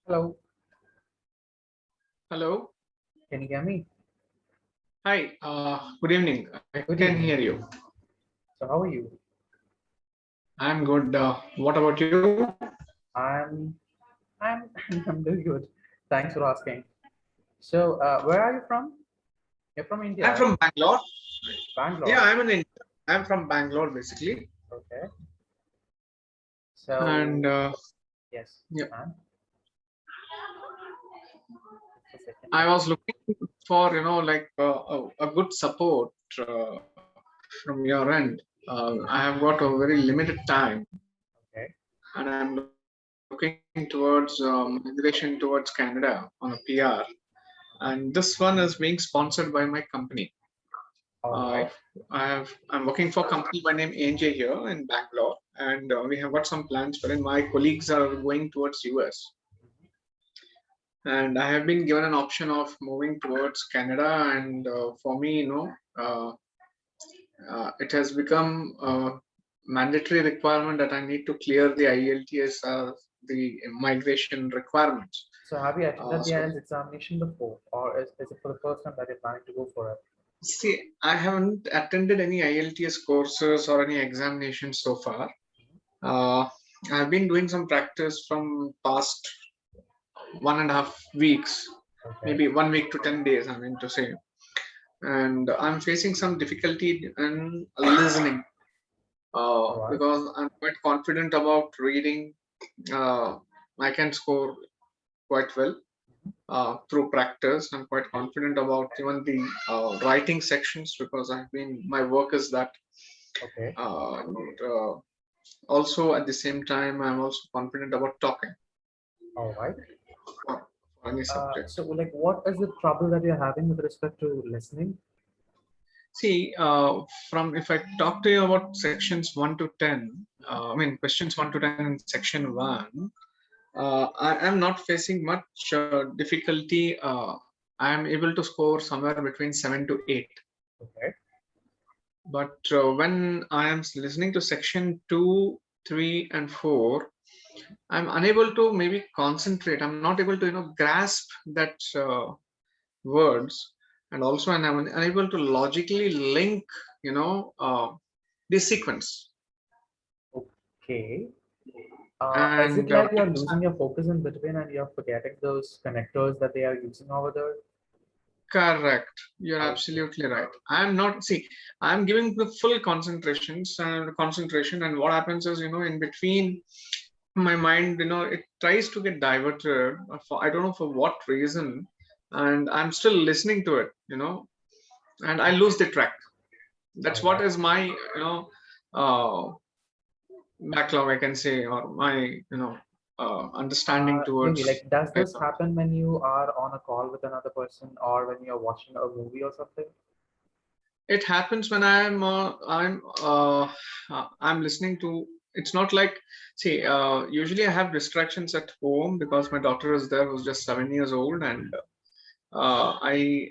Hello, Hello. can you hear me? Hi. Good evening. I Good can hear evening. you. So how are you? I'm good. What about you? I'm I'm I'm doing good. Thanks for asking. So where are you from? You're from India, I'm right? from Bangalore. Yeah, Bangalore. I'm in India. I'm from Bangalore basically. Okay. And So yes, yeah, and just a second. I Let was me. looking for like a good support from your end. I have got a very limited time, Okay. and I'm looking towards migration towards Canada on a PR. And this one is being sponsored by my company. All Uh, right. I'm working for a company by name ANJ here in Bangalore, and we have got some plans wherein my colleagues are going towards US, and I have been given an option of moving towards Canada, and for me, it has become a mandatory requirement that I need to clear the IELTS, the migration requirements. So have you attended the So IELTS examination before, or is it for the first time that you're planning to go for it? see, I haven't attended any IELTS courses or any examinations so far. Uh, I've been doing some practice from past 1.5 weeks, Okay. maybe 1 week to 10 days, I mean to say. And I'm facing some difficulty in listening All right. because I'm quite confident about reading. Uh, I can score quite well through practice. I'm quite confident about even the writing sections because my work is that. Okay. And also at the same time, I'm also confident about talking All right. for any subject. So like, what is the trouble that you're having with respect to listening? See, from if I talk to you about sections 1 to 10, I mean questions 1 to 10 in section one, I am not facing much difficulty. I am able to score somewhere between 7 to 8. Okay. But when I am listening to section 2, 3, and 4, I'm unable to maybe concentrate. I'm not able to grasp that words, and also and I'm unable to logically link you know uh, the sequence. Okay. Is it And like you're losing your focus in between and you're forgetting those connectors that they are using over there? correct, you're Okay. absolutely right. I'm not, see, I'm giving the full concentration, and what happens is, in between my mind, it tries to get diverted for I don't know for what reason, and I'm still listening to it, and I lose the track. That's All what right. is my uh, backlog, I can say, or my understanding Maybe towards like, does it. this happen when you are on a call with another person or when you're watching a movie or something? It happens when I'm listening to. It's not like, see, usually I have distractions at home because my daughter is there who's just 7 years old, and I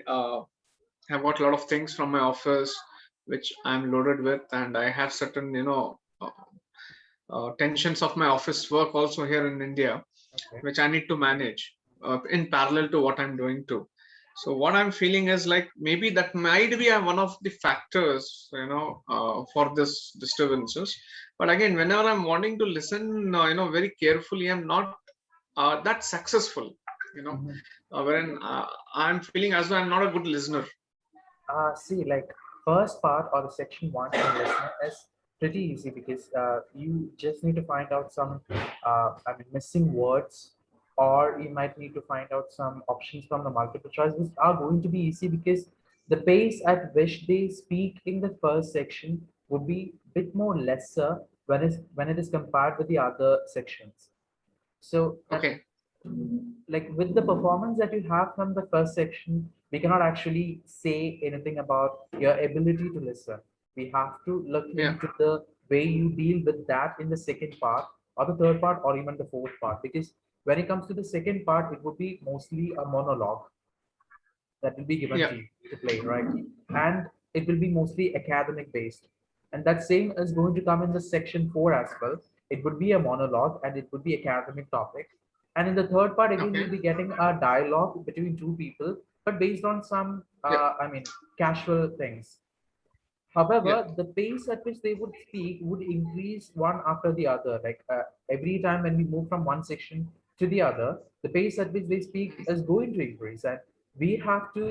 have got a lot of things from my office which I'm loaded with, and I have certain tensions of my office work also here in India, Okay. which I need to manage in parallel to what I'm doing too. So what I'm feeling is like maybe that might be one of the factors, for this disturbances. But again, whenever I'm wanting to listen, very carefully, I'm not that successful, you know, Mhm. wherein I'm feeling as though I'm not a good listener. See, like first part or the section one in listening is pretty easy because you just need to find out some, missing words, or you might need to find out some options from the multiple choice, which are going to be easy because the pace at which they speak in the first section would be a bit more lesser when it is compared with the other sections. So that, Okay. like with the performance that you have from the first section, we cannot actually say anything about your ability to listen. We have to look Yeah. into the way you deal with that in the second part or the third part or even the fourth part. Because when it comes to the second part, it would be mostly a monologue that will be given Yeah. to you to play, right? And it will be mostly academic based. And that same is going to come in the section four as well. It would be a monologue and it would be academic topic. And in the third part, again, Okay. you'll be getting a dialogue between two people, but based on some, Yep. casual things. Yep. However, the pace at which they would speak would increase one after the other. Like every time when we move from one section to the other, the pace at which they speak is going to increase, and we have to,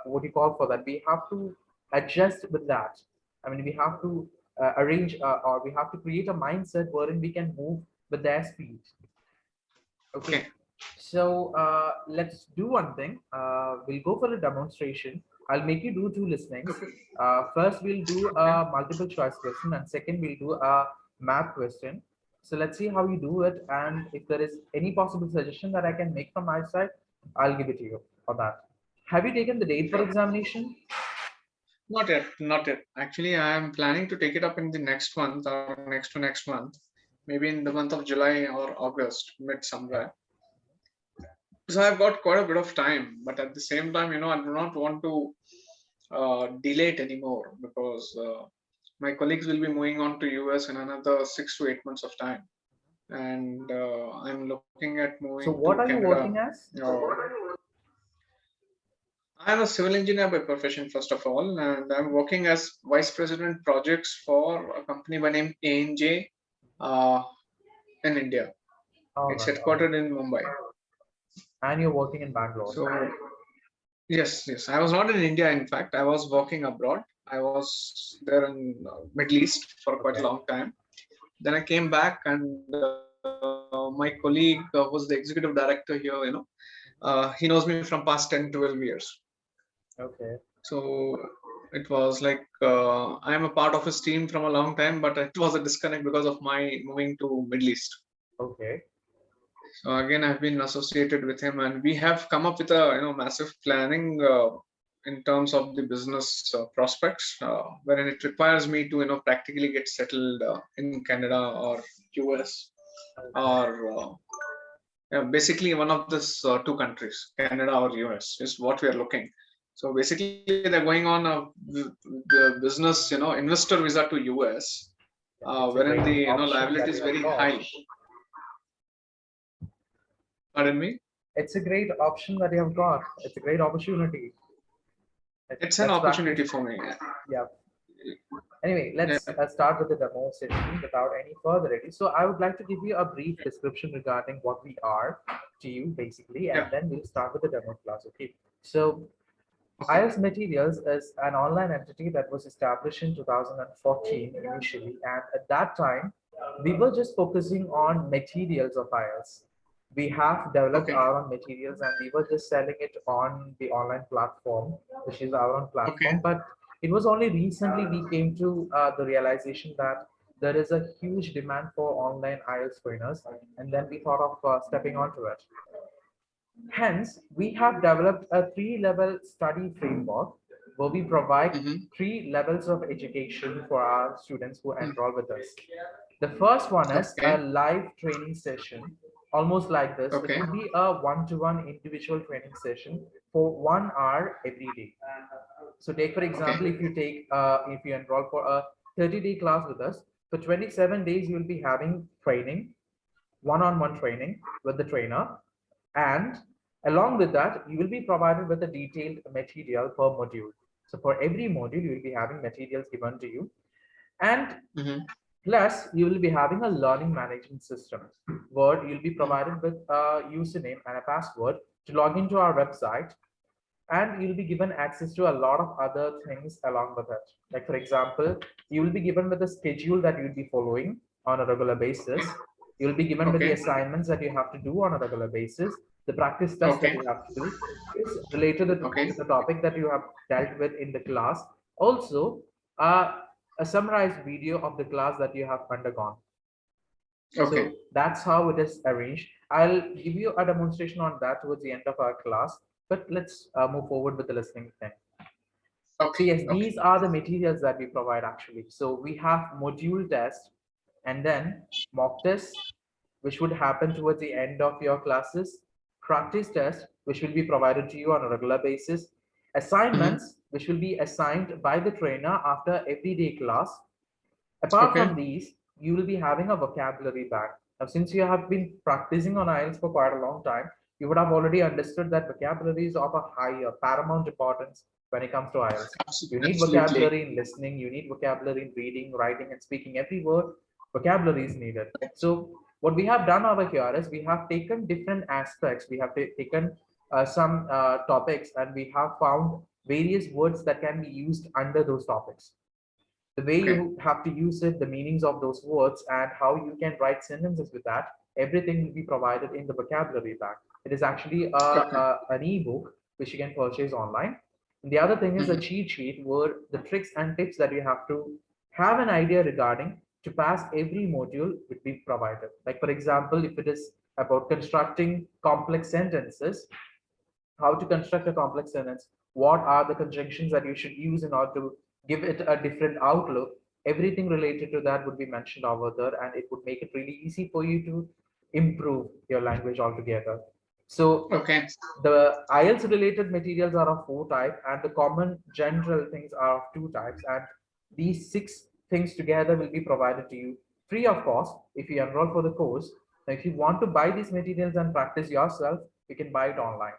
what do you call for that? We have to adjust with that. We have to arrange, or we have to create a mindset wherein we can move with their speed. Okay, Okay. so let's do one thing. We'll go for a demonstration. I'll make you do two listenings. Okay. First, we'll do Okay. a multiple choice question, and second, we'll do a math question. So let's see how you do it, and if there is any possible suggestion that I can make from my side, I'll give it to you for that. Have you taken the date for Sure. examination? Not yet. Not yet. Actually, I am planning to take it up in the next month or next to next month, maybe in the month of July or August, mid Okay. somewhere. So I've got quite a bit of time, but at the same time, I do not want to delay it anymore because my colleagues will be moving on to US in another 6 to 8 months of time, and I'm looking at moving So to what are you Canada. working as? Uh, I'm a civil engineer by profession, first of all, and I'm working as vice president projects for a company by name ANJ uh, in India. All It's right, all right. headquartered in Mumbai. And you're working in Bangalore. So yes, yes. I was not in India. In fact, I was working abroad. I was there in Middle East for quite a Okay. long time. Then I came back, and my colleague was the executive director here. He knows me from past 10, 12 years. Okay. So it was like I am a part of his team from a long time, but it was a disconnect because of my moving to Middle East. Okay. So again, I've been associated with him, and we have come up with a massive planning in terms of the business prospects, wherein it requires me to practically get settled in Canada or US Okay. or yeah, basically one of these two countries, Canada or US, is what we are looking. So basically, they're going on the business, investor visa to US, Yeah, it's a wherein great the option liability that is you have very got. high. Pardon me. It's a great option that you have got. It's a great opportunity. It's an Let's practice. opportunity for me. Yeah. Anyway, let's Yeah. start with the demo session without any further ado. So I would like to give you a brief description regarding what we are to you, basically, and Yeah. then we'll start with the demo class. Okay. So Okay. IELTS Materials is an online entity that was established in 2014 initially, and at that time, we were just focusing on materials of IELTS. We have developed Okay. our own materials and we were just selling it on the online platform, which is our own platform. Okay. But it was only recently we came to the realization that there is a huge demand for online IELTS trainers, and then we thought of stepping onto it. Hence, we have developed a three-level study framework where we provide Mm-hmm. three levels of education for our students who enroll with us. The first one is a Okay. live training session, almost like this. It Okay. will be a one-to-one individual training session for 1 hour every day. So take for example, Okay. if you enroll for a 30-day class with us, for 27 days you will be having training, one-on-one training with the trainer, and along with that, you will be provided with a detailed material per module. So for every module, you will be having materials given to you. And Mm-hmm. plus, you will be having a learning management system where you'll be Mm-hmm. provided with a username and a password to log into our website, and you'll be given access to a lot of other things along with it. Like for example, you will be given with a schedule that you'll be following on a regular basis. Okay. You'll be given with the Okay. assignments that you have to do on a regular basis. The practice test that Okay. you have to do is related to Okay. the topic that you have dealt with in the class. Also, uh, a summarized video of the class that you have undergone. Okay. So that's how it is arranged. I'll give you a demonstration on that towards the end of our class, but let's move forward with the listening thing. So Okay. yes, Okay. these are the materials that we provide actually. So we have module test and then mock test, which would happen towards the end of your classes, practice test, which will be provided to you on a regular basis, Mm-hmm. assignments, which will be assigned by the trainer after every day class. Apart from Okay. these, you will be having a vocabulary bank. Now, since you have been practicing on IELTS for quite a long time, you would have already understood that vocabulary is of a high, paramount importance when it comes to IELTS. You need Absolutely. vocabulary in listening, you need vocabulary in reading, writing, and speaking. Every word, vocabulary is needed. So, what we have done over here is we have taken different aspects, we have taken some topics, and we have found various words that can be used under those topics. The way Okay. you have to use it, the meanings of those words, and how you can write sentences with that, everything will be provided in the vocabulary bag. It is actually Okay. an ebook which you can purchase online. And the other thing is a Mhm. cheat sheet where the tricks and tips that you have to have an idea regarding to pass every module would be provided. Like, for example, if it is about constructing complex sentences, how to construct a complex sentence, what are the conjunctions that you should use in order to give it a different outlook. Everything related to that would be mentioned over there, and it would make it really easy for you to improve your language altogether. So Okay. the IELTS related materials are of four types, and the common general things are of two types. And these six things together will be provided to you free of cost if you enroll for the course. Now, if you want to buy these materials and practice yourself, you can buy it online.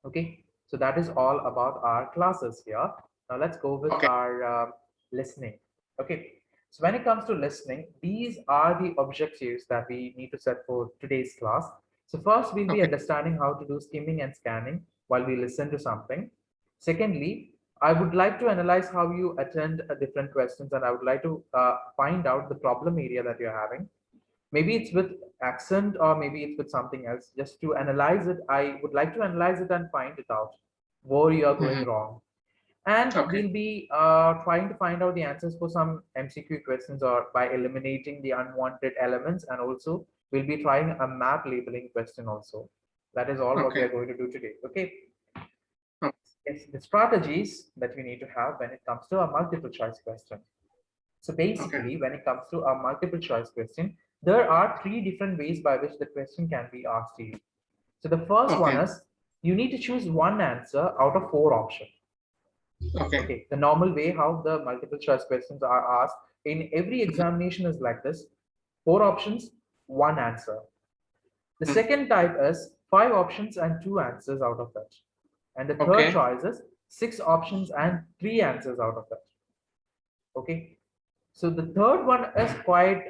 Okay, so that is all about our classes here. Now let's go with Okay. our listening. Okay, so when it comes to listening, these are the objectives that we need to set for today's class. So first, we'll be Okay. understanding how to do skimming and scanning while we listen to something. Secondly, I would like to analyze how you attend different questions, and I would like to find out the problem area that you're having. Maybe it's with accent, or maybe it's with something else. Just to analyze it, I would like to analyze it and find it out where you are going Mhm. wrong. And Okay. we'll be trying to find out the answers for some MCQ questions, or by eliminating the unwanted elements. And also we'll be trying a map labeling question also. That is all what we Okay. are going to do today. Okay. Okay. Yes, the strategies that we need to have when it comes to a multiple choice question. So Okay. basically, when it comes to a multiple choice question, there are three different ways by which the question can be asked to you. So the first one Okay. is you need to choose one answer out of four options. Okay. Okay, the normal way how the multiple choice questions are asked in every examination is like this: four options, one answer. The Mhm. second type is five options and two answers out of that. And the third Okay. choice is six options and three answers out of that. Okay, so the third one is quite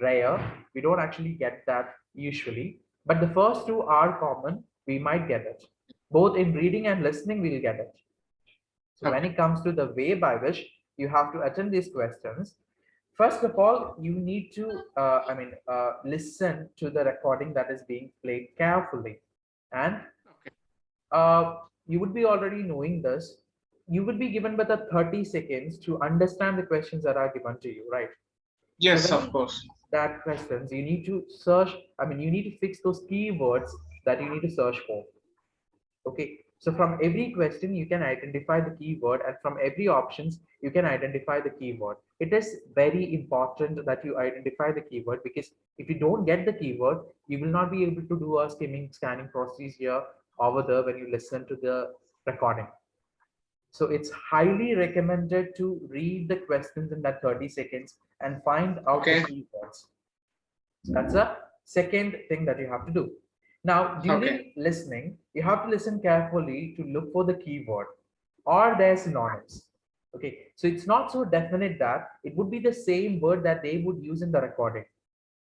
rare. We don't actually get that usually, but the first two are common. We might get it. Both in reading and listening, we'll get it. So when Okay. it comes to the way by which you have to attend these questions, first of all, you need to, listen to the recording that is being played carefully. And Okay. you would be already knowing this. You would be given with a 30 seconds to understand the questions that are given to you, right? So Yes, when of you course. that questions, you need to search, you need to fix those keywords that you need to search for. Okay. So from every question, you can identify the keyword, and from every options, you can identify the keyword. It is very important that you identify the keyword, because if you don't get the keyword, you will not be able to do a skimming scanning process here over there when you listen to the recording. So it's highly recommended to read the questions in that 30 seconds and find out the Okay. keywords. So that's a second thing that you have to do. Now, Okay. during listening, you have to listen carefully to look for the keyword or their synonyms. Okay, so it's not so definite that it would be the same word that they would use in the recording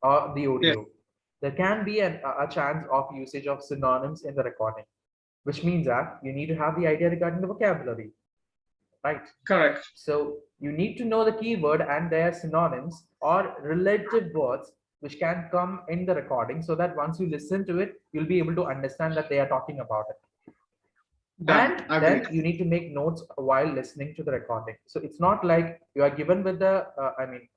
or the Yes. audio. There can be a chance of usage of synonyms in the recording, which means that you need to have the idea regarding the vocabulary, right? Correct. So you need to know the keyword and their synonyms or relative words which can come in the recording, so that once you listen to it, you'll be able to understand that they are talking about it. Done. And Agreed. then you need to make notes while listening to the recording. So it's not like you are given with the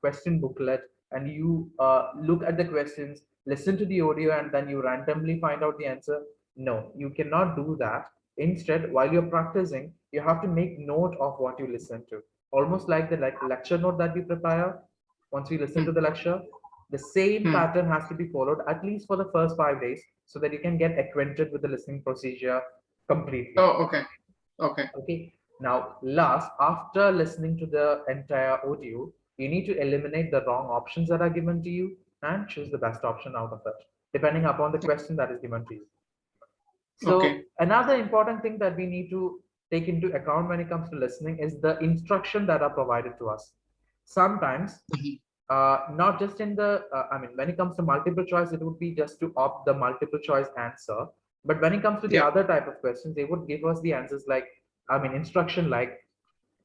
question booklet, and you look at the questions, listen to the audio, and then you randomly find out the answer. No, you cannot do that. Instead, while you're practicing, you have to make note of what you listen to, almost like the lecture note that we prepare once we listen to Hmm. the lecture. The same Hmm. pattern has to be followed at least for the first 5 days, so that you can get acquainted with the listening procedure completely. Oh, okay. Okay. Okay. Now, last, after listening to the entire audio, you need to eliminate the wrong options that are given to you. and choose the best option out of it, depending upon the question that is given to you. So Okay. another important thing that we need to take into account when it comes to listening is the instruction that are provided to us. Sometimes, Mhm. not just in the, when it comes to multiple choice, it would be just to opt the multiple choice answer. But when it comes to the Yeah. other type of questions, they would give us the answers like, instruction like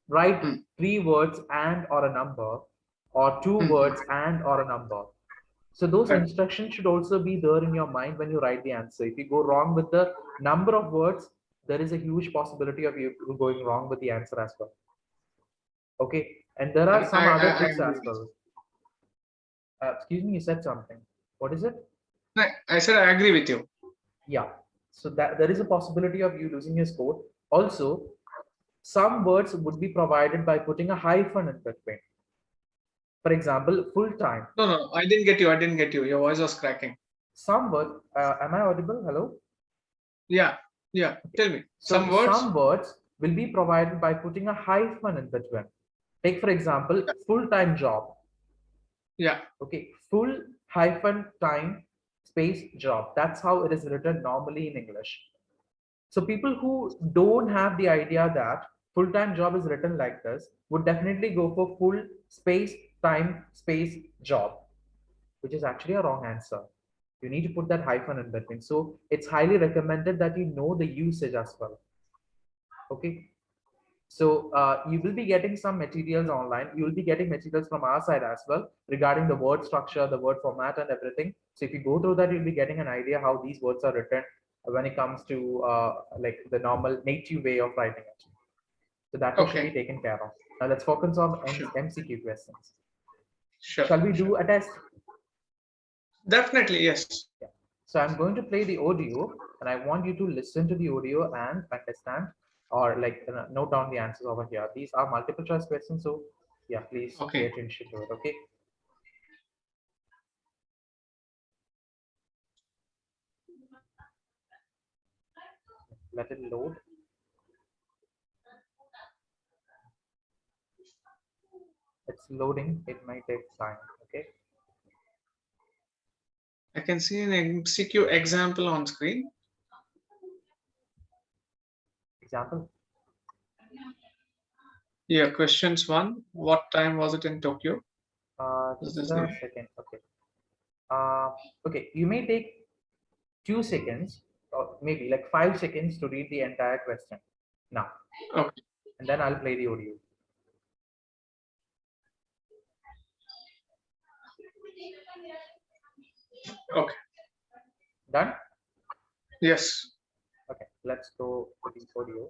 write Mm. 3 words and or a number, or two Mhm. words and or a number. So those Correct. instructions should also be there in your mind when you write the answer. If you go wrong with the number of words, there is a huge possibility of you going wrong with the answer as well. Okay, and there are some other I tricks agree as with well. Excuse me, you said something. What is it? you. I said I agree with you. Yeah. So that there is a possibility of you losing your score. Also, some words would be provided by putting a hyphen in between. For example, full time. No, no, I didn't get you. I didn't get you. Your voice was cracking. Some word. Am I audible? Hello. Yeah. Yeah. Tell me. So Some words. some words will be provided by putting a hyphen in between. Take for example, full-time job. Yeah. Okay, full hyphen time space job. That's how it is written normally in English. So people who don't have the idea that full-time job is written like this would definitely go for full space time space job, which is actually a wrong answer. You need to put that hyphen in between. So it's highly recommended that you know the usage as well. Okay. So you will be getting some materials online. You will be getting materials from our side as well regarding the word structure, the word format, and everything. So if you go through that, you'll be getting an idea how these words are written when it comes to like the normal native way of writing it. So that way should be Okay. taken care of. Now let's focus on Sure. MCQ questions. Sure. Shall we Sure. do a test? Definitely. Yes. Yeah. So I'm going to play the audio and I want you to listen to the audio and understand or like note down the answers over here. These are multiple choice questions. So yeah, please pay Okay. attention to it. Okay. Let it load. It's loading. It might take time. Okay. I can see an MCQ example on screen. Example. Yeah. Questions one. What time was it in Tokyo? Is Just this a the second. Okay. Uh, okay. You may take 2 seconds or maybe like 5 seconds to read the entire question now, okay? and then I'll play the audio. Okay. Done? Yes. Okay. Let's go to the audio.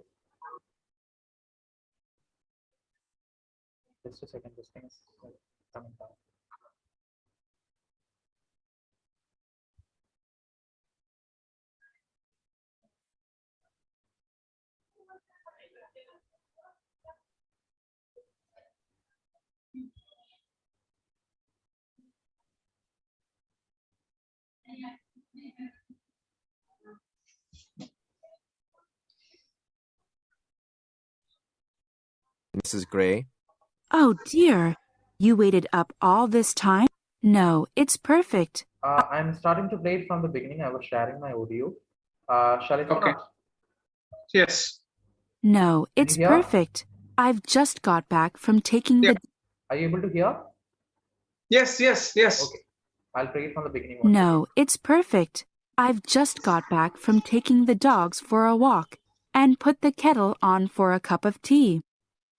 Just a second. This thing is coming down. Mrs. Gray. Oh dear, you waited up all this time? No, it's perfect. I'm starting to play it from the beginning. I was sharing my audio. Shall I turn Okay. off? Yes. No, Can you it's hear? perfect. I've just got back from taking Yeah. the. Are you able to hear? Yes. Yes. Yes. Okay. I'll play it from the beginning once again. No, it's perfect. I've just got back from taking the dogs for a walk and put the kettle on for a cup of tea.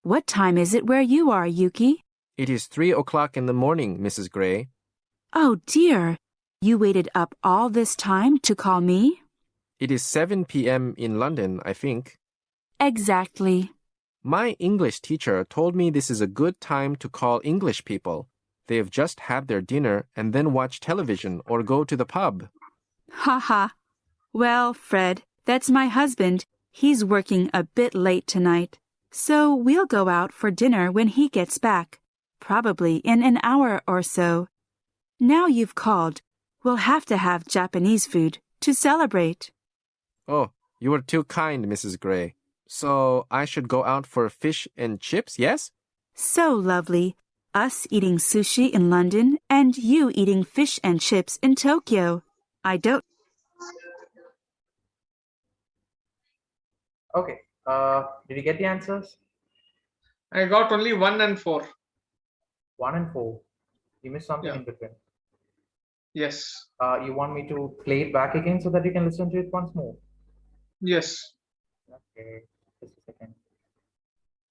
What time is it where you are, Yuki? It is 3 o'clock in the morning, Mrs. Gray. Oh dear, you waited up all this time to call me? It is 7 p.m. in London, I think. Exactly. My English teacher told me this is a good time to call English people. They have just had their dinner and then watch television or go to the pub. Ha ha. Well, Fred, that's my husband. He's working a bit late tonight. So we'll go out for dinner when he gets back, probably in an hour or so. Now you've called, we'll have to have Japanese food to celebrate. Oh, you are too kind, Mrs. Gray. So I should go out for fish and chips, yes? So lovely. Us eating sushi in London and you eating fish and chips in Tokyo. I don't. Okay. Did you get the answers? I got only 1 and 4. 1 and 4. You missed something Yeah. in between. Yes. You want me to play it back again so that you can listen to it once more? Yes. Okay. Just a second.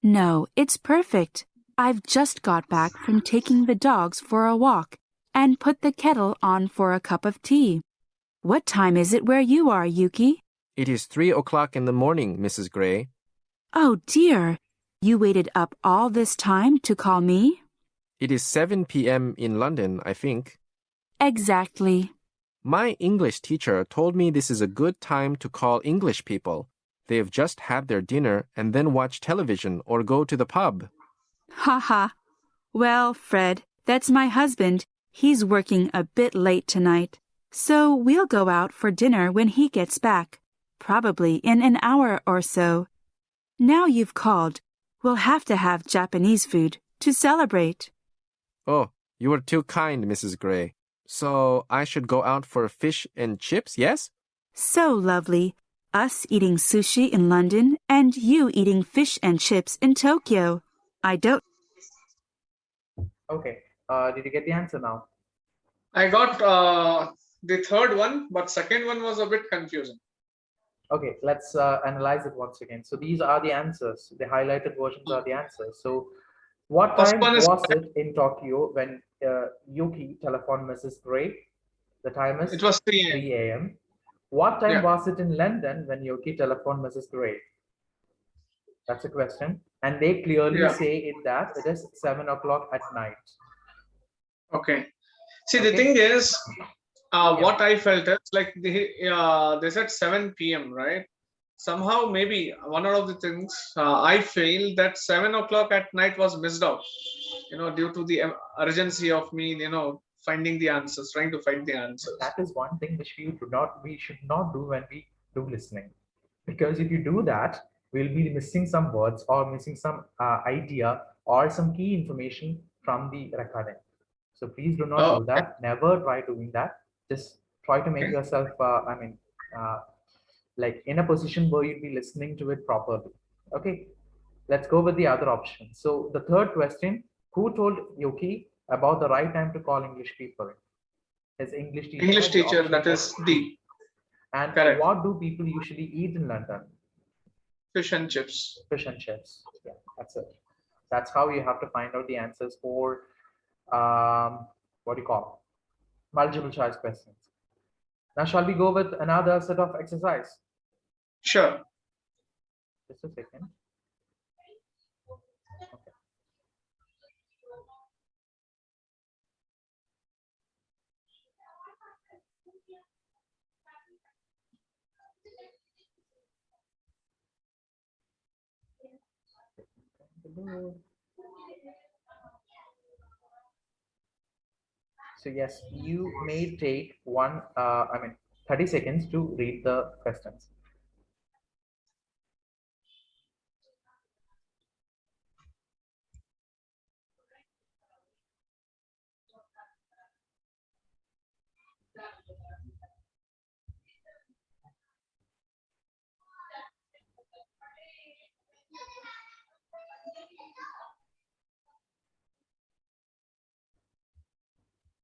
No, it's perfect. I've just got back from taking the dogs for a walk and put the kettle on for a cup of tea. What time is it where you are, Yuki? It is 3 o'clock in the morning, Mrs. Gray. Oh dear, you waited up all this time to call me? It is 7 p.m. in London, I think. Exactly. My English teacher told me this is a good time to call English people. They have just had their dinner and then watch television or go to the pub. Ha ha. Well, Fred, that's my husband. He's working a bit late tonight. So we'll go out for dinner when he gets back, probably in an hour or so. Now you've called, we'll have to have Japanese food to celebrate. Oh, you are too kind, Mrs. Gray. So I should go out for fish and chips, yes? So lovely. Us eating sushi in London and you eating fish and chips in Tokyo. I don't. Okay. Did you get the answer now? I got the third one, but second one was a bit confusing. Okay, let's analyze it once again. So these are the answers. The highlighted versions are the answers. So what First time one is was it in Tokyo when Yuki telephoned Mrs. Gray? The time is it was 3 a.m. 3 a.m. What time Yeah. was it in London when Yuki telephoned Mrs. Gray? That's a question. And they clearly Yeah. say it that it is 7 o'clock at night. Okay. See, Okay. the thing is, Yeah. what I felt is like they said 7 p.m., right? Somehow, maybe one of the things I feel that 7 o'clock at night was missed out, due to the urgency of me, finding the answers, trying to find the answers. That is one thing which we should not do when we do listening, because if you do that, we'll be missing some words or missing some idea or some key information from the recording. So please do not Oh, do that. Never try doing that. Just try to make okay. yourself, like in a position where you'll be listening to it properly. Okay, let's go with the other option. So the third question: who told Yuki about the right time to call English people? His English teacher. English The teacher, option that was is D. And Correct. what do people usually eat in London? Fish and chips. Fish and chips. Yeah, that's it. That's how you have to find out the answers for what do you call multiple choice questions. Now, shall we go with another set of exercise? Sure. Just a second. Okay. So yes, you may take 30 seconds to read the questions.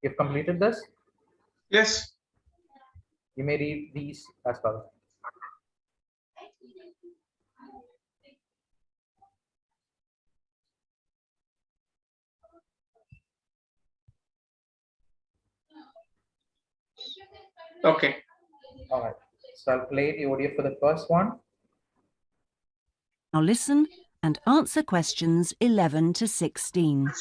You've completed this? Yes. You may read these as well. Okay. All right. So I'll play the audio for the first one. Now listen and answer questions 11 to 16.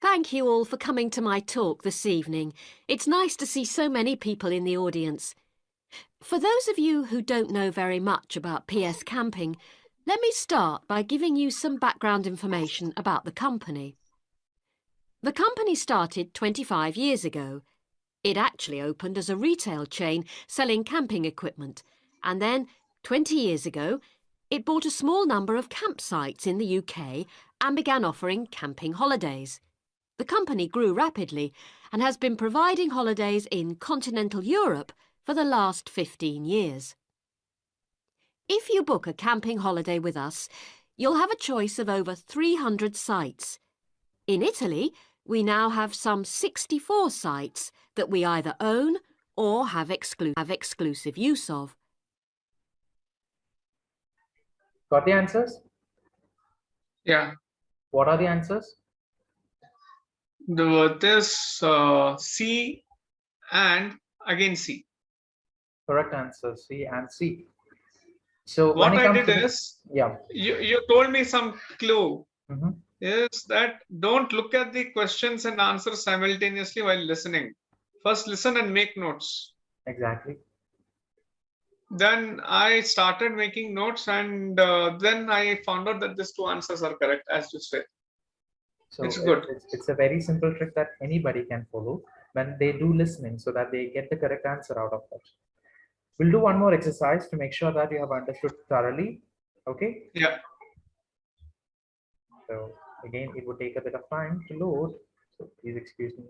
Thank you all for coming to my talk this evening. It's nice to see so many people in the audience. For those of you who don't know very much about PS Camping, let me start by giving you some background information about the company. The company started 25 years ago. It actually opened as a retail chain selling camping equipment, and then 20 years ago, it bought a small number of campsites in the UK and began offering camping holidays. The company grew rapidly and has been providing holidays in continental Europe for the last 15 years. If you book a camping holiday with us, you'll have a choice of over 300 sites. In Italy, we now have some 64 sites that we either own or have exclusive use of. Got the answers? Yeah. What are the answers? This C and again C. Correct answers, C and C. So What when it I comes did to is, yeah. you told me some clue. Mhm. Is that don't look at the questions and answers simultaneously while listening. First listen and make notes. Exactly. Then I started making notes, and then I found out that these two answers are correct, as you said. So It's good. It's a very simple trick that anybody can follow when they do listening, so that they get the correct answer out of it. We'll do one more exercise to make sure that you have understood thoroughly. Okay. Yeah. So again, it would take a bit of time to load. So please excuse me.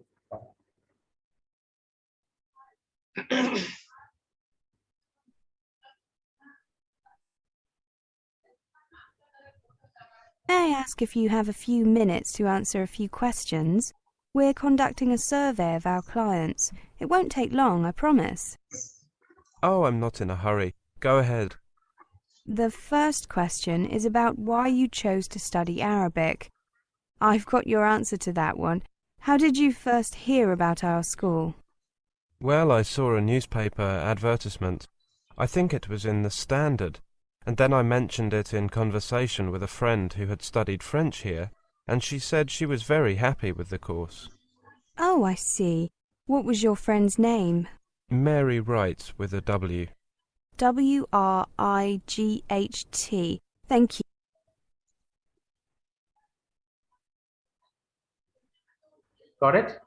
May I ask if you have a few minutes to answer a few questions? We're conducting a survey of our clients. It won't take long, I promise. Oh, I'm not in a hurry. Go ahead. The first question is about why you chose to study Arabic. I've got your answer to that one. How did you first hear about our school? Well, I saw a newspaper advertisement. I think it was in the Standard, and then I mentioned it in conversation with a friend who had studied French here, and she said she was very happy with the course. Oh, I see. What was your friend's name? Mary Wright with a W. Wright. Thank you. Got it?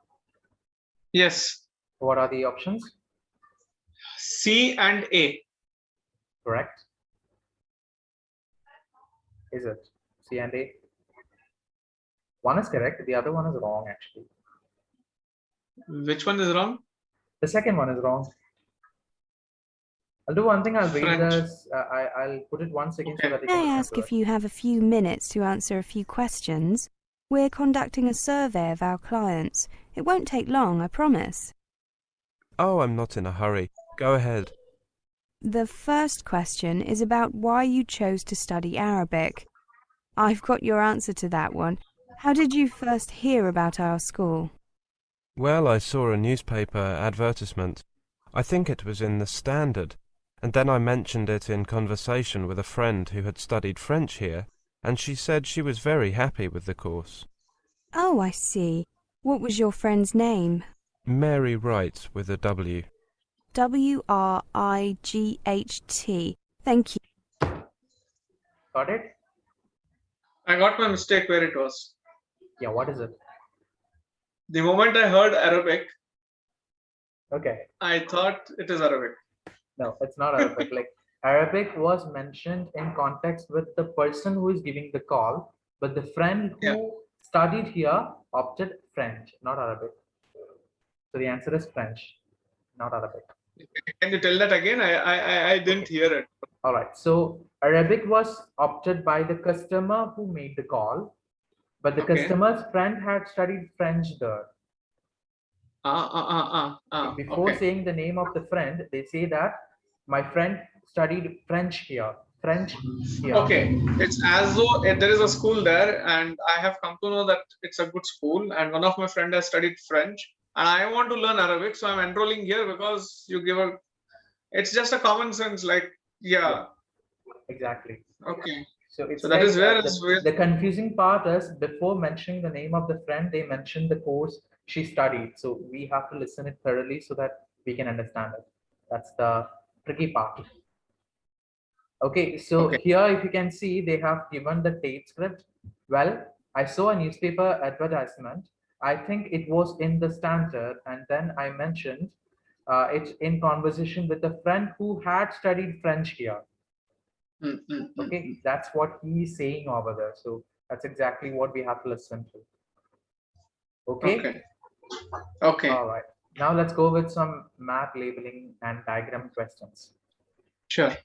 Yes. What are the options? C and A. Correct. Is it C and A? One is correct. The other one is wrong, actually. Which one is wrong? The second one is wrong. I'll do one thing. I'll read French. this. I'll put it once again so that you May I can ask listen if to it. you have a few minutes to answer a few questions? We're conducting a survey of our clients. It won't take long, I promise. Oh, I'm not in a hurry. Go ahead. The first question is about why you chose to study Arabic. I've got your answer to that one. How did you first hear about our school? Well, I saw a newspaper advertisement. I think it was in the Standard, and then I mentioned it in conversation with a friend who had studied French here, and she said she was very happy with the course. Oh, I see. What was your friend's name? Mary Wright with a W. Wright. Thank you. Got it? I got my mistake where it was. Yeah, what is it? The moment I heard Arabic, Okay. I thought it is Arabic. No, it's not Arabic. Like Arabic was mentioned in context with the person who is giving the call, but the friend who studied here opted French, not Arabic. So the answer is French, not Arabic. Can you tell that again? I didn't hear it. All right. So Arabic was opted by the customer who made the call, but the customer's friend had studied French there. Before Okay. saying the name of the friend, they say that my friend studied French here. French here. Okay. It's as though there is a school there, and I have come to know that it's a good school, and one of my friends has studied French, and I want to learn Arabic, so I'm enrolling here because you give a. It's just a common sense, like yeah. Exactly. Okay. So it's So that like is where the confusing part is before mentioning the name of the friend, they mentioned the course she studied. So we have to listen it thoroughly so that we can understand it. That's the tricky part. Okay, so Okay. here if you can see, they have given the date script. Well, I saw a newspaper advertisement. I think it was in the Standard, and then I mentioned it in conversation with a friend who had studied French here. Okay, that's what he's saying over there. So that's exactly what we have to listen to. Okay. Okay. Okay. All right. Now let's go with some map labeling and diagram questions. Sure.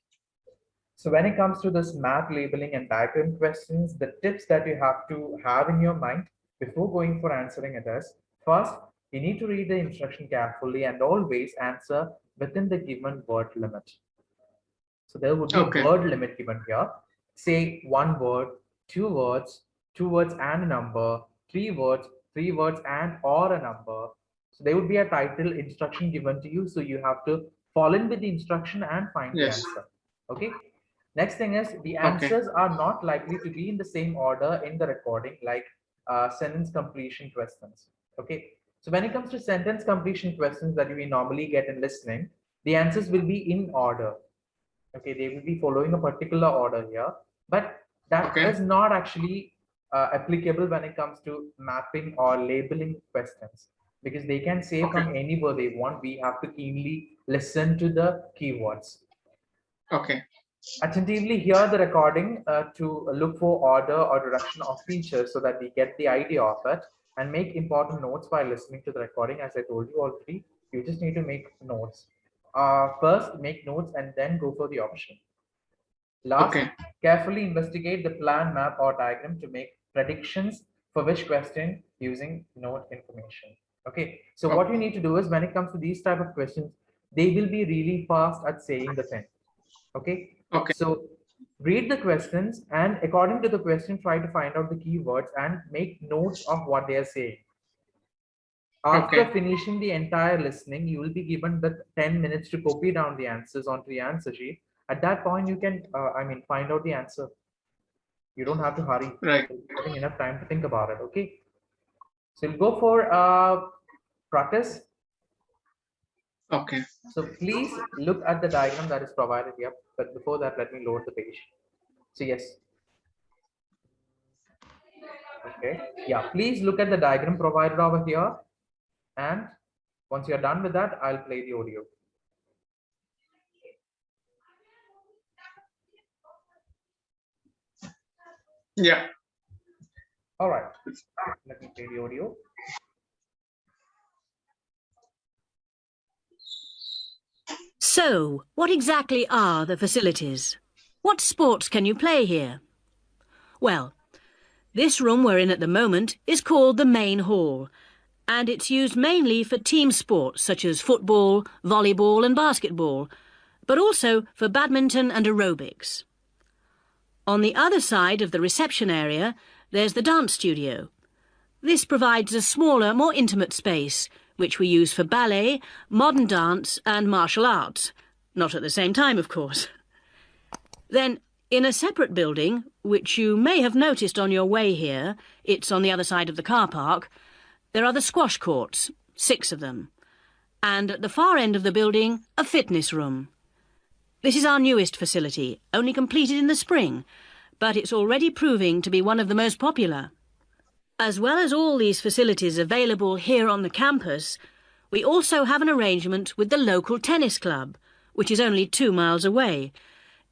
So when it comes to this map labeling and diagram questions, the tips that you have to have in your mind before going for answering it is, first, you need to read the instruction carefully and always answer within the given word limit. So there would be Okay. a word limit given here. Say one word, two words and a number, three words and or a number. So there would be a title instruction given to you. So you have to fall in with the instruction and find the Yes. answer. Okay. Next thing is the Okay. answers are not likely to be in the same order in the recording, like sentence completion questions. Okay. So when it comes to sentence completion questions that we normally get in listening, the answers will be in order. Okay, they will be following a particular order here, but that Okay. is not actually applicable when it comes to mapping or labeling questions, because they can say Okay. from anywhere they want. We have to keenly listen to the keywords. Okay. Attentively hear the recording to look for order or direction of features so that we get the idea of it, and make important notes while listening to the recording. As I told you already, you just need to make notes. First, make notes and then go for the option. Last, Okay. carefully investigate the plan, map, or diagram to make predictions for which question using note information. Okay, so what you need to do is, when it comes to these type of questions, they will be really fast at saying the thing. Okay, Okay. so read the questions and according to the question, try to find out the keywords and make notes of what they are saying. After Okay. finishing the entire listening, you will be given the 10 minutes to copy down the answers onto the answer sheet. At that point, you can, find out the answer. You don't have to hurry. Right. You'll be getting enough time to think about it. Okay. So you'll go for practice. Okay. So please look at the diagram that is provided here. But before that, let me load the page. So yes. Okay. Yeah. Please look at the diagram provided over here. And once you're done with that, I'll play the audio. Yeah. All right. Let me play the audio. So, what exactly are the facilities? What sports can you play here? Well, this room we're in at the moment is called the main hall, and it's used mainly for team sports such as football, volleyball and basketball, but also for badminton and aerobics. On the other side of the reception area, there's the dance studio. This provides a smaller, more intimate space, which we use for ballet, modern dance and martial arts. Not at the same time, of course. Then, in a separate building, which you may have noticed on your way here, it's on the other side of the car park, there are the squash courts, 6 of them. And at the far end of the building, a fitness room. This is our newest facility, only completed in the spring, but it's already proving to be one of the most popular. As well as all these facilities available here on the campus, we also have an arrangement with the local tennis club, which is only 2 miles away,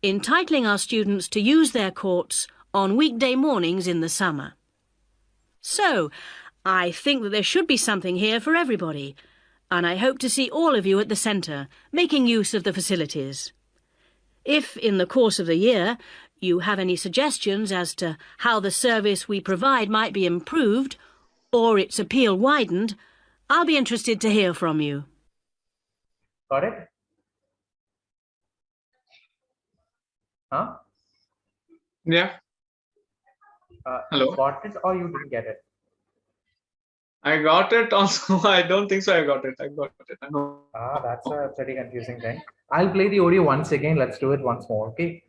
entitling our students to use their courts on weekday mornings in the summer. So, I think that there should be something here for everybody, and I hope to see all of you at the centre, making use of the facilities. If, in the course of the year, you have any suggestions as to how the service we provide might be improved, or its appeal widened, I'll be interested to hear from you. Got it? Huh? Yeah. Hello. Got it or you didn't get it? I got it also. I don't think so. I got it. I got it. I know. That's a pretty confusing thing. I'll play the audio once again. Let's do it once more. Okay.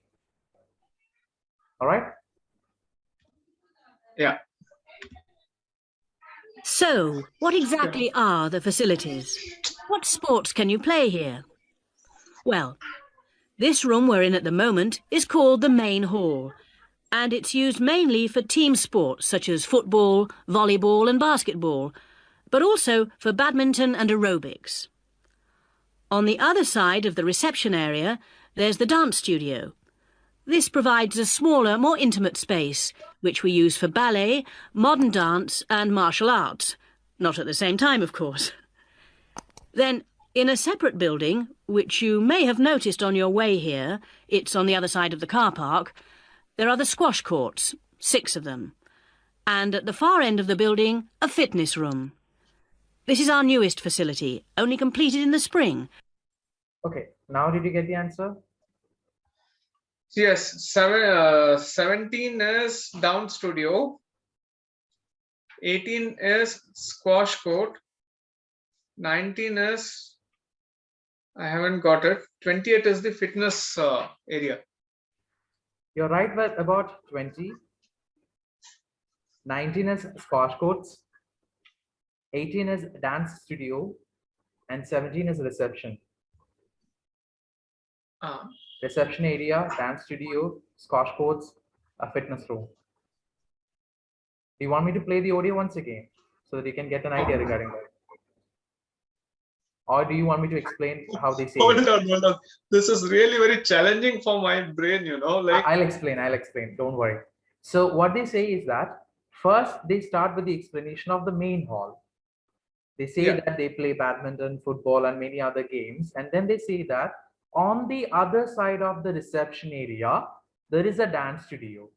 All right. Yeah. So, what exactly are the facilities? What sports can you play here? Well, this room we're in at the moment is called the main hall, and it's used mainly for team sports such as football, volleyball and basketball, but also for badminton and aerobics. On the other side of the reception area, there's the dance studio. This provides a smaller, more intimate space, which we use for ballet, modern dance and martial arts. Not at the same time, of course. Then, in a separate building, which you may have noticed on your way here, it's on the other side of the car park, there are the squash courts, 6 of them. And at the far end of the building, a fitness room. This is our newest facility, only completed in the spring. Okay, now did you get the answer? Yes, 17 is down studio, 18 is squash court, 19 is, I haven't got it, 28 is the fitness area. You're right with about 20. 19 is squash courts, 18 is dance studio, and 17 is reception. Reception area, dance studio, squash courts, a fitness room. Do you want me to play the audio once again so that you can get an idea regarding that? Or do you want me to explain how they say Hold it? on. This is really very challenging for my brain, you know. Like I'll explain. Don't worry. So what they say is that first they start with the explanation of the main hall. They say that they play badminton, football, and many other games. And then they say that on the other side of the reception area, there is a dance studio.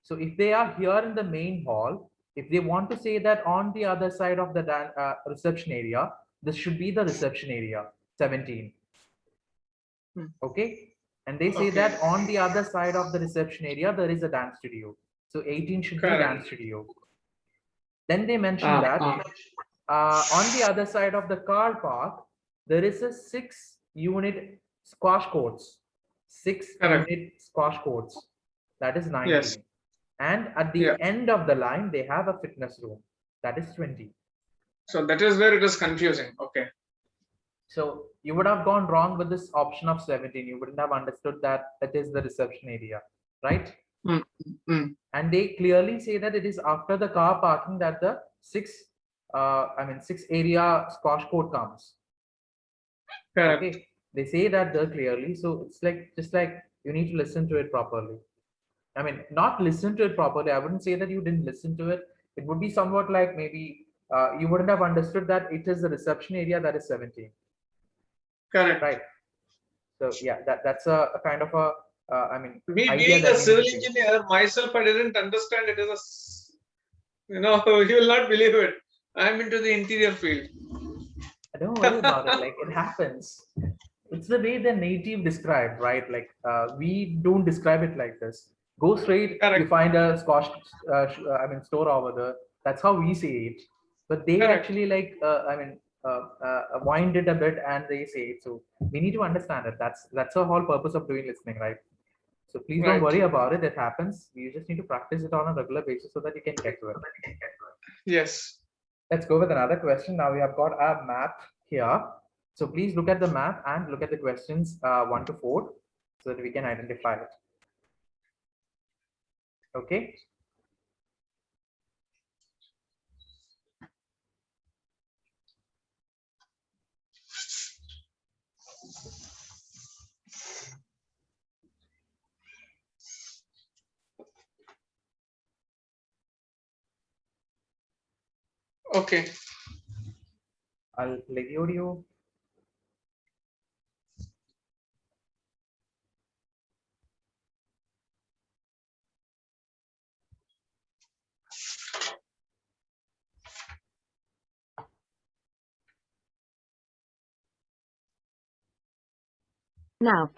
So if they are here in the main hall, if they want to say that on the other side of the reception area, this should be the reception area, 17. Okay. And they say that on the other side of the reception area, there is a dance studio. So 18 should be dance studio. Then they mention that on the other side of the car park, there is a 6-unit squash courts. 6-unit squash courts. That is 19. Yes. And at the end of the line, they have a fitness room. That is 20. So that is where it is confusing. Okay. So you would have gone wrong with this option of 17. You wouldn't have understood that it is the reception area, right? And they clearly say that it is after the car parking that the 6 area squash court comes. Correct. Okay. They say that there clearly. So it's like just like you need to listen to it properly. I mean, not listen to it properly. I wouldn't say that you didn't listen to it. It would be somewhat like maybe you wouldn't have understood that it is the reception area that is 17. Correct. Right. So yeah, that's a kind of a me idea being a civil engineer myself, I didn't understand it as a, you know, you will not believe it. I'm into the interior field. Don't worry about it. Like it happens. It's the way the native described, right? Like we don't describe it like this. Go straight. Correct. You find a squash, store over there. That's how we say it. But they actually like, wind it a bit and they say it. So we need to understand it. That's the whole purpose of doing listening, right? So please don't worry about it. It happens. You just need to practice it on a regular basis so that you can get to it. Yes. Let's go with another question. Now we have got a map here. So please look at the map and look at the questions 1 to 4 so that we can identify it. Okay. Okay. I'll play the audio. Now,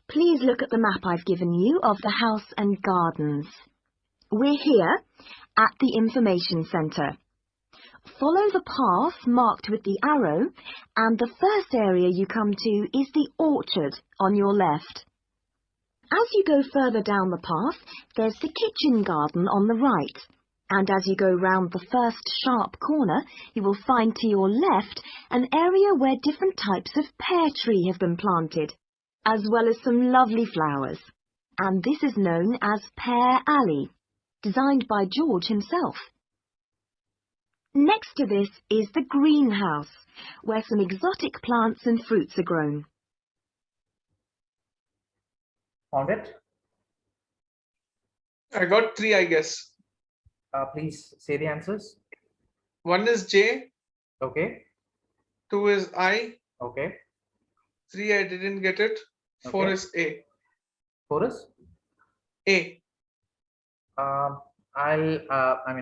please look at the map I've given you of the house and gardens. We're here at the information centre. Follow the path marked with the arrow, and the first area you come to is the orchard on your left. As you go further down the path, there's the kitchen garden on the right. And as you go round the first sharp corner, you will find to your left an area where different types of pear tree have been planted, as well as some lovely flowers. And this is known as Pear Alley, designed by George himself. Next to this is the greenhouse, where some exotic plants and fruits are grown. Found it? I got 3, I guess. Please say the answers. 1 is J, Okay. 2 is I, Okay. 3 I didn't get it, 4 Okay. is A. Chorus. A. I'll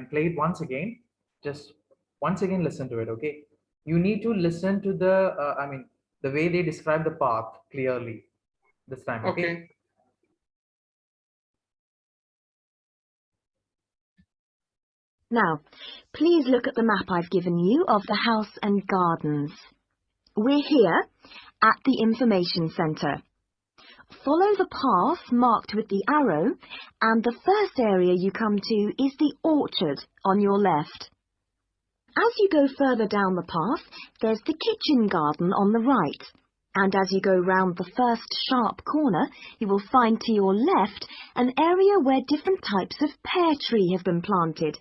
play it once again. Just once again, listen to it. Okay. You need to listen to the way they describe the path clearly this time. Okay. Okay. Now, please look at the map I've given you of the house and gardens. We're here at the information centre. Follow the path marked with the arrow, and the first area you come to is the orchard on your left. As you go further down the path, there's the kitchen garden on the right. And as you go round the first sharp corner, you will find to your left an area where different types of pear tree have been planted,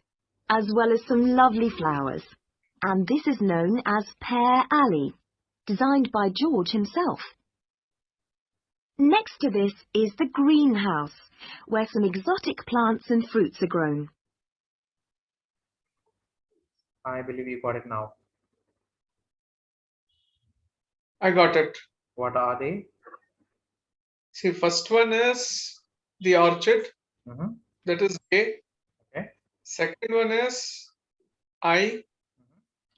as well as some lovely flowers. And this is known as Pear Alley, designed by George himself. Next to this is the greenhouse, where some exotic plants and fruits are grown. I believe you got it now. I got it. What are they? See, first one is the orchard. Mm-hmm. That is A. Okay. Second one is I.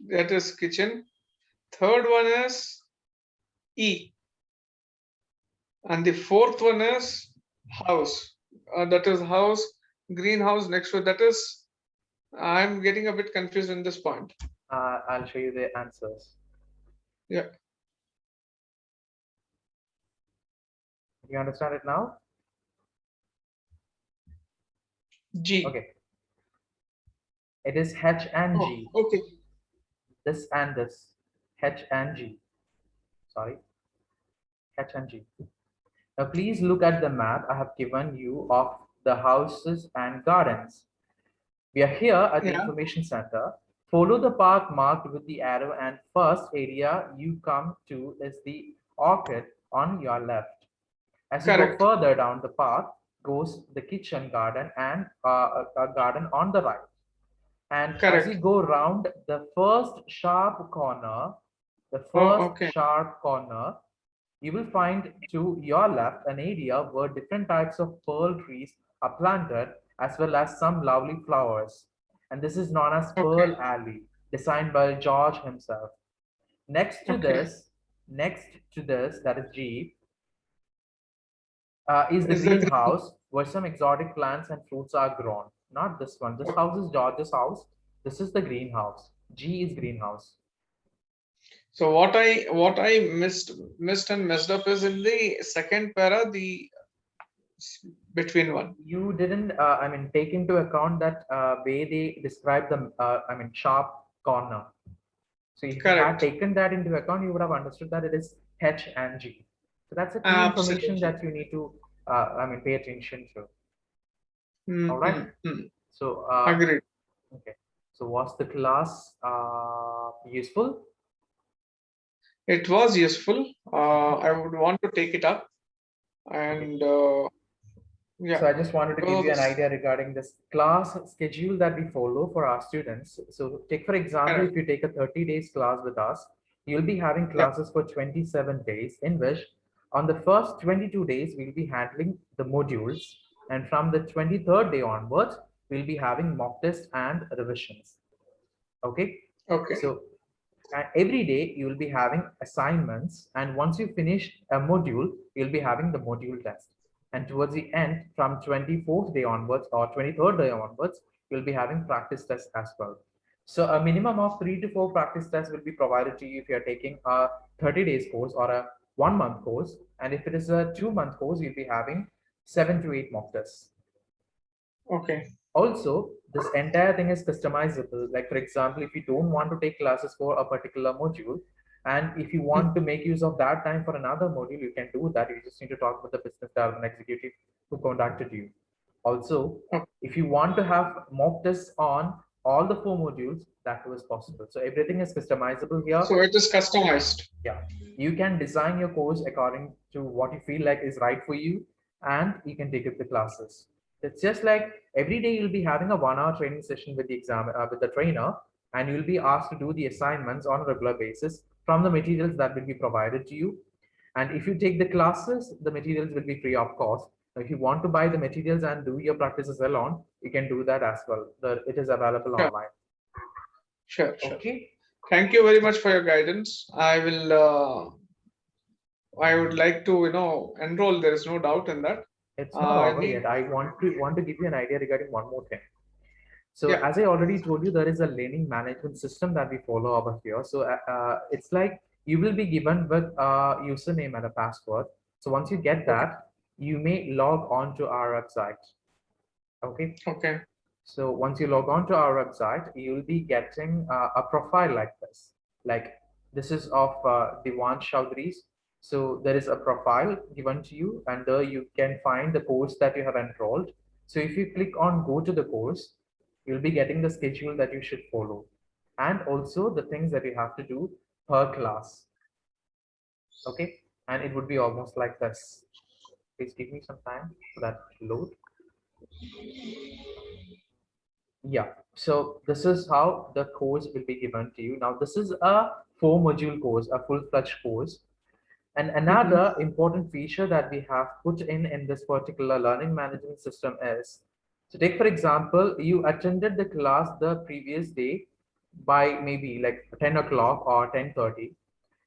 That is kitchen. Third one is E. And the fourth one is house. That is house, greenhouse next to it. That is, I'm getting a bit confused in this point. I'll show you the answers. Yeah. You understand it now? G. Okay. It is H and G. Oh, okay. This and this. H and G. Sorry. H and G. Now please look at the map I have given you of the houses and gardens. We are here at the information center. Follow the path marked with the arrow, and first area you come to is the orchard on your left. As you go further down the path goes the kitchen garden and a garden on the right. And as you go round the first sharp corner, you will find to your left an area where different types of pearl trees are planted, as well as some lovely flowers. And this is known as Pearl Alley, designed by George himself. Next to this, that is G, is the greenhouse where some exotic plants and fruits are grown. Not this one. This house is George's house. This is the greenhouse. G is greenhouse. So what I missed and messed up is in the second para, the between one. You didn't take into account that way they describe the sharp corner. So if you had taken that into account, you would have understood that it is H and G. So that's a key information that you need to pay attention to. All right. So agreed. Okay. So was the class useful? It was useful. I would want to take it up, and yeah. So I just wanted to give you an idea regarding this class schedule that we follow for our students. So take for example, if you take a 30 days class with us, you'll be having classes for 27 days, in which on the first 22 days, we'll be handling the modules. And from the 23rd day onwards, we'll be having mock tests and revisions. Okay. Okay. So every day you will be having assignments, and once you finish a module, you'll be having the module test. And towards the end, from 24th day onwards or 23rd day onwards, you'll be having practice tests as well. So a minimum of 3 to 4 practice tests will be provided to you if you're taking a 30 days course or a 1 month course. And if it is a 2 month course, you'll be having 7 to 8 mock tests. Okay. Also, this entire thing is customizable. Like for example, if you don't want to take classes for a particular module, and if you want to make use of that time for another module, you can do that. You just need to talk with the business development executive who contacted you. Also, if you want to have mock tests on all the 4 modules, that was possible. So everything is customizable here. So it is customized. Yeah, you can design your course according to what you feel like is right for you, and you can take up the classes. It's just like every day you'll be having a 1 hour training session with the with the trainer, and you'll be asked to do the assignments on a regular basis from the materials that will be provided to you. And if you take the classes, the materials will be free of cost. If you want to buy the materials and do your practices alone, you can do that as well. It is available Sure, online. sure. Okay. Thank you very much for your guidance. I would like to, enroll. There is no doubt in that. It's not I over need, yet. I want to give you an idea regarding one more thing. So yeah, as I already told you, there is a learning management system that we follow over here. So it's like you will be given with a username and a password. So once you get okay, that, you may log on to our website. Okay. okay, So once you log on to our website, you'll be getting a profile like this. Like this is of Diwan Chaudhry's. So there is a profile given to you, and there you can find the course that you have enrolled. So if you click on go to the course, you'll be getting the schedule that you should follow, and also the things that you have to do per class. Okay, and it would be almost like this. Please give me some time for that to load. Yeah, so this is how the course will be given to you. Now, this is a 4 module course, a full-fledged course. And mhm, another important feature that we have put in this particular learning management system is, so take for example, you attended the class the previous day by maybe like 10 o'clock or 10:30,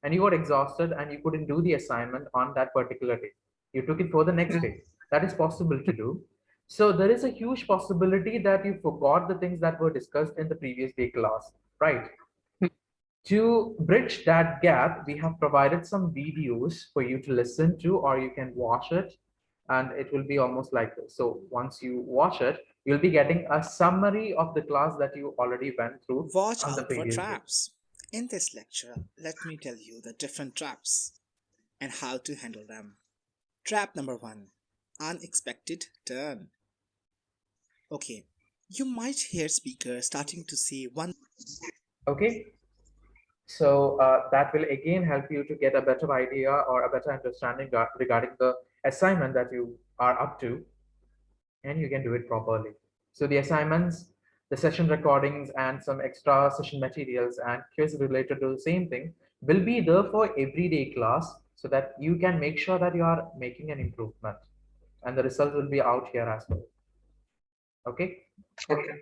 and you got exhausted and you couldn't do the assignment on that particular day. You took it for the next mm, day. That is possible to do. So there is a huge possibility that you forgot the things that were discussed in the previous day class, right? mm. To bridge that gap, we have provided some videos for you to listen to, or you can watch it, and it will be almost like this. So once you watch it, you'll be getting a summary of the class that you already went through Watch on the out for previous day. traps. In this lecture, let me tell you the different traps and how to handle them. Trap number 1, unexpected turn. Okay, you might hear speaker starting to say one. Okay, so that will again help you to get a better idea or a better understanding regarding the assignment that you are up to, and you can do it properly. So the assignments, the session recordings, and some extra session materials and quiz related to the same thing will be there for everyday class, so that you can make sure that you are making an improvement, and the results will be out here as well. Okay, Okay.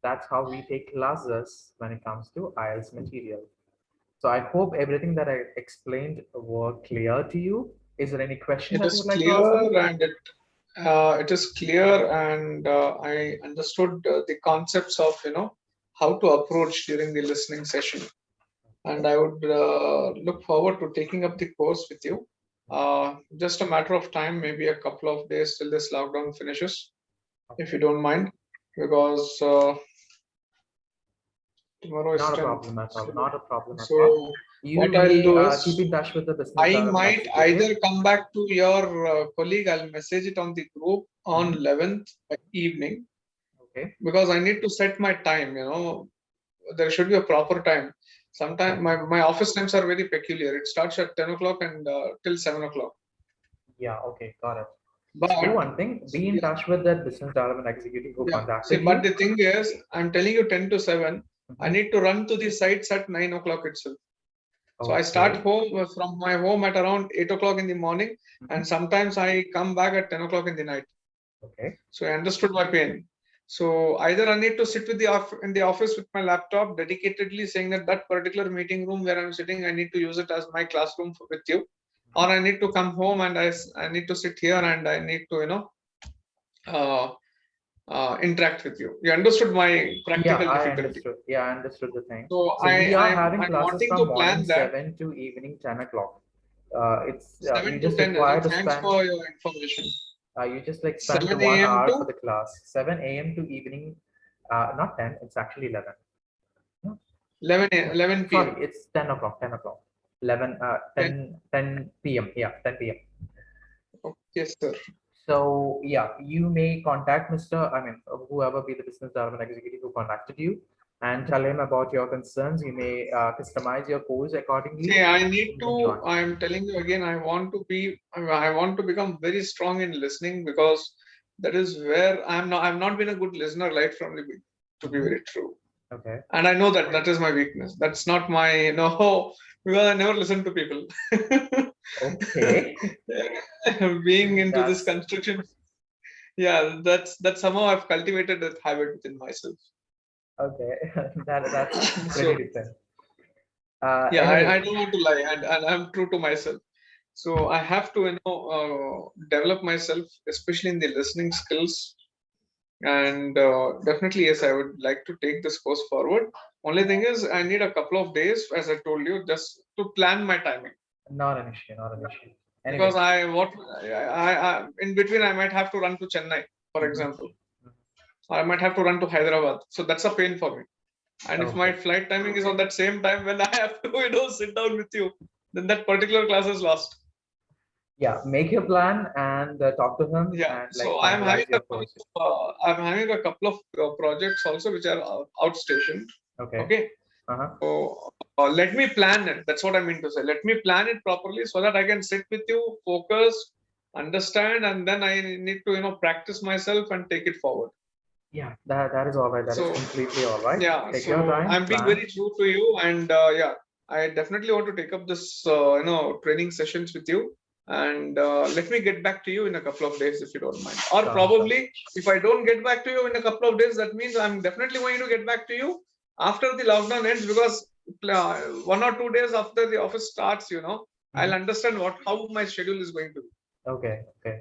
that's how we take classes when it comes to IELTS material. So I hope everything that I explained were clear to you. Is there any question It that you is would like to ask me? clear, and it is clear, and I understood the concepts of, how to approach during the listening session. And I would look forward to taking up the course with you. Just a matter of time, maybe a couple of days till this lockdown finishes, if you Okay. don't mind, because tomorrow is Not a 10th. problem at all. So, Not a problem at all. so You what I'll may do keep is in touch with the business I development might executive. either come back to your colleague, I'll message it on the group on 11th evening, Okay. because I need to set my time, there should be a proper time. Sometimes my office times are very peculiar. It starts at 10 o'clock and till 7 o'clock. Yeah. Okay. Got it. But So do one thing. Be in yeah, touch with that business development executive who yeah. See, contacted but you. the thing is, I'm telling you 10 to 7. I Mhm. need to run to the sites at 9 o'clock itself. So I start Okay. home from my home at around 8 o'clock in the morning, and Mhm. sometimes I come back at 10 o'clock in the night. Okay. So I understood my pain. So either I need to sit with in the office with my laptop dedicatedly, saying that that particular meeting room where I'm sitting, I need to use it as my classroom with you, or I need to come home and I need to sit here and I need to uh, interact with you. You understood my Yeah, practical I difficulty. understood. Yeah, I understood the thing. So So we are having I'm classes wanting from to morning plan that 7 to evening 10 o'clock. It's you 7 to just 10. Is require it? to Thanks spend for your information. you just like spend 7 one a.m. hour for to the class, 7 a.m. to evening, not 10, it's actually 11. No, 11 sorry, p.m. it's 10 o'clock, 10 o'clock. 11, 10. 10 p.m. Yeah, 10 p.m. Yes, sir. So yeah, you may contact whoever be the business development executive who contacted you, and tell him about your concerns. You may customize your course accordingly. See, I need You can to, join. I'm telling you again, I want to become very strong in listening, because That is where I've not been a good listener right from the beginning, to be very true. Okay. And I know that that is my weakness. That's not my because I never listen to people. Okay. Being into this That's construction, yeah, that's somehow I've cultivated that habit within myself. okay. That's pretty So different. yeah, I Anyway, don't want to lie, and I'm true to myself. So I have to develop myself, especially in the listening skills. And definitely, yes, I would like to take this course forward. Only thing is, I need a couple of days, as I told you, just to plan my timing. not an issue. Not an issue. Because Anyway. I in between I might have to run to Chennai, for Mhm. example. I might have to run to Hyderabad. So that's a pain for me. And if my Okay. flight timing is on that same time when I have to, sit down with you, then that particular class is lost. Yeah. Make your plan and talk to him Yeah. and like So finalize your course. I'm having a couple of projects also which are outstationed. Okay. Okay. Uh-huh. So let me plan it. That's what I mean to say. Let me plan it properly so that I can sit with you, focus, understand, and then I need to practice myself and take it forward. Yeah. That is all right. That is So completely all right. yeah, Take your so time. I'm being Plan. very true to you, and yeah, I definitely want to take up this training sessions with you. And let me get back to you in a couple of days if you don't mind. Or Sure. Sure. probably if I don't get back to you in a couple of days, that means I'm definitely going to get back to you after the lockdown ends, because 1 or 2 days after the office starts, I'll Mhm. understand how my schedule is going to be. Okay. Okay.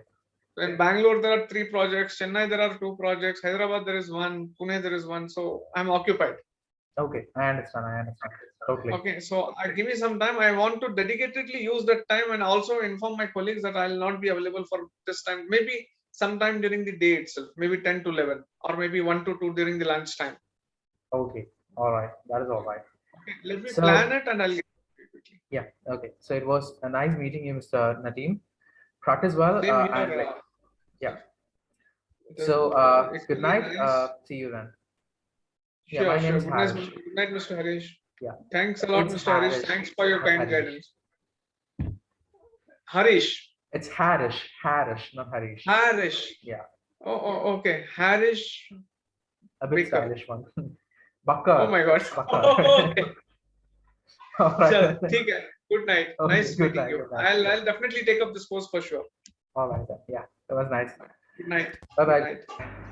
In Bangalore, there are 3 projects. Chennai, there are 2 projects. Hyderabad, there is one. Pune, there is one. So I'm occupied. Okay. I understand. I understand. Totally. Okay, so give me some time. I want to dedicatedly use that time and also inform my colleagues that I'll not be available for this time. Maybe sometime during the day itself, maybe 10 to 11, or maybe 1 to 2 during the lunch time. Okay. All right. That is all right. Okay, let me plan So it and I'll get back to you quickly. yeah. Okay. So it was a nice meeting you, Mr. Nadeem. Practice well. Same here. And like yeah. It So was good equally night. nice. See you then. Yeah. Sure, My name sure. is Good night, Harish. good night, Mr. Harish. Yeah. Thanks a lot, It's Mr. Harish. Harish, Thanks for your not kind Harish. guidance. Harish. It's Harish. Harish, not Harish. Harish. Yeah. Oh, okay. Harish A bit Baker. stylish one. Oh Bakar. my God. Bakar. Okay. All right. Chal, theek hai. Good night. Okay, Nice good meeting night. you. Good night. I'll definitely take up this course for sure. All right then. Yeah. That was nice. Good night. Bye Good bye. night.